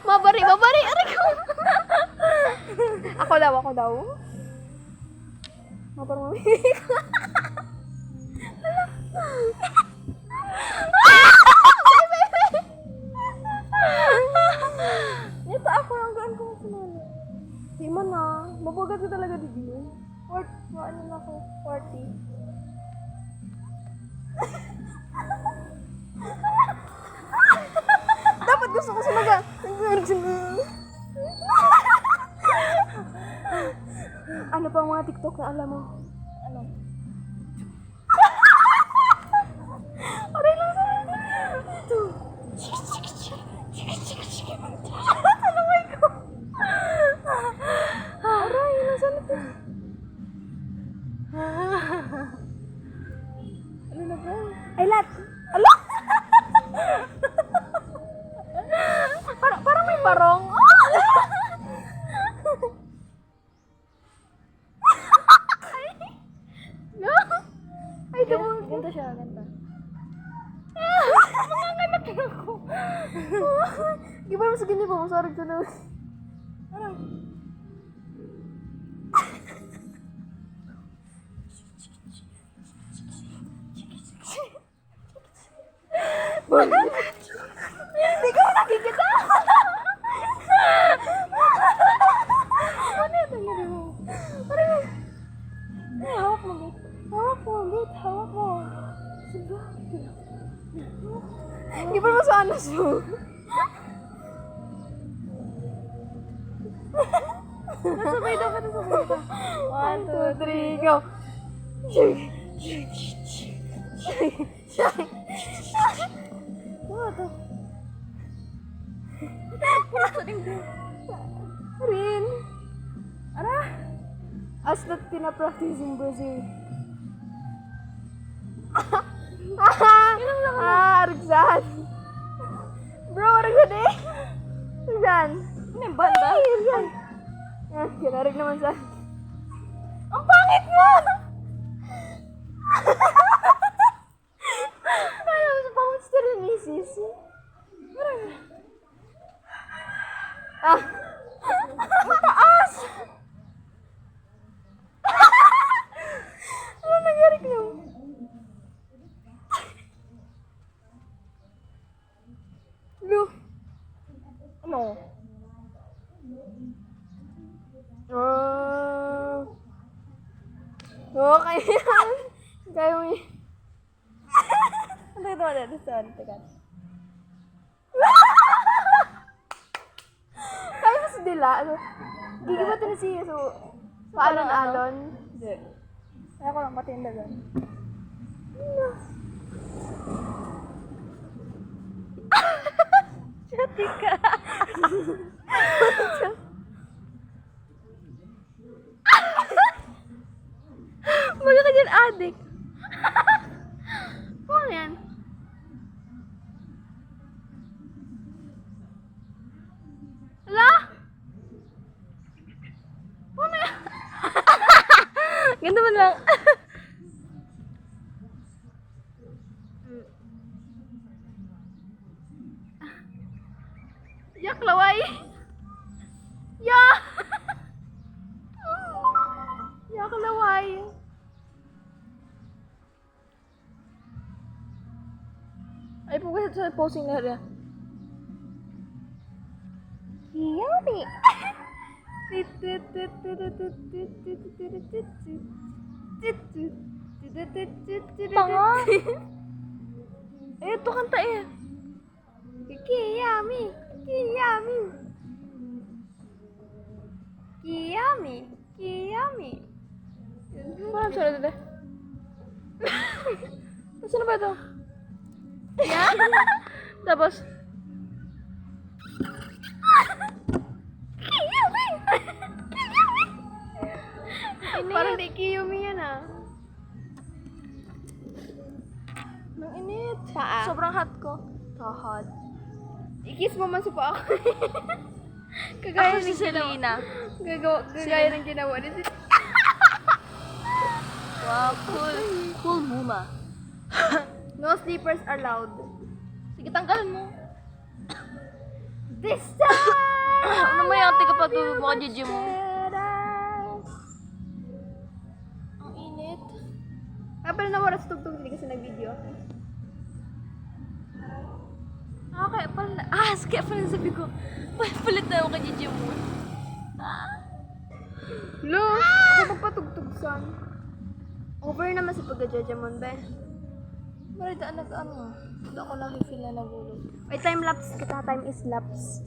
Mabari! Aray ko! Ako daw. Mabari. Ito ako lang gaan ko sinali. Di man na. Mabagat ko talaga di din. Ano na ako? 40. Dapat gusto ko sumaga. Ano pa ang mga TikTok na alam mo? Ano? Aray lang sa ito. Alamay ko. Aray, nasan ito? Ano na ba? Ay, lat! Ala! Parang may barong. No? Ay, ganda siya, ganda. Manganganak na ako. Giba mo sa ganyan po, masarag ko na. Parang. Hindi ko nakikita. Ano ito yun mo? Parang. Ay, hawak mo, Git. Hawak mo. Sige. Hindi pa sa anas mo. Nasabay daw ka. 1, 2, 3, go. Ano to? Rin. Ara. As that pinapractice in Brazil. Arugsan. Bro, arugsan eh. Arugsan. Ano yung banda? Arugsan. Kinarig naman sa... Ang pangit mo! Alam mo sa pangit rin ni Sisi. Mataas! Ano nangyari ko? Lu. Ano? Okay yan. Kaya mo yun. Ano ito wala? Teka. Kaya mo si Dila? Ano? Gigibat na siya. So, paalon-alon. Hindi. Kaya ko lang matinda doon. Chati ka. Baga ka dyan, adik. Ano yan? Hala? Ano yan? Ganda mo lang. Yak, laway. Yak! Yak, laway. Ay, pagkakit sa posing na rin. Yummy! Tanga! Eh, ito kanta eh. Kiyami! Kiyami! Kiyami! Kiyami! Parang sulat ito. Nasaan na ba ito? Yan? Tapos Kiyami! Kiyami! Parang di Kiyami yan ah. Nang init. Paa. Sobrang hot ko. Hot. I-kiss mo man sa paa ko. Kagaya ni Selena. Kagaya ng ginawa ni Selena. Wow, cool. Cool muma. No sleepers allowed. Sige, tanggalin mo. This time! Ano may ate ka patulog mo ka, Gigi mo? Ang init. Ah, pala nawala sa tugtog, hindi kasi nag-video. Okay, pala. Kaya pala sabi ko, palit na ako kay Gigi mo. Lo, ako magpatugtog san. Over naman sa pag-jajamon, be. Marita, ano? Hindi ako nakifeel na nagulog. May time lapse kita, time is lapse.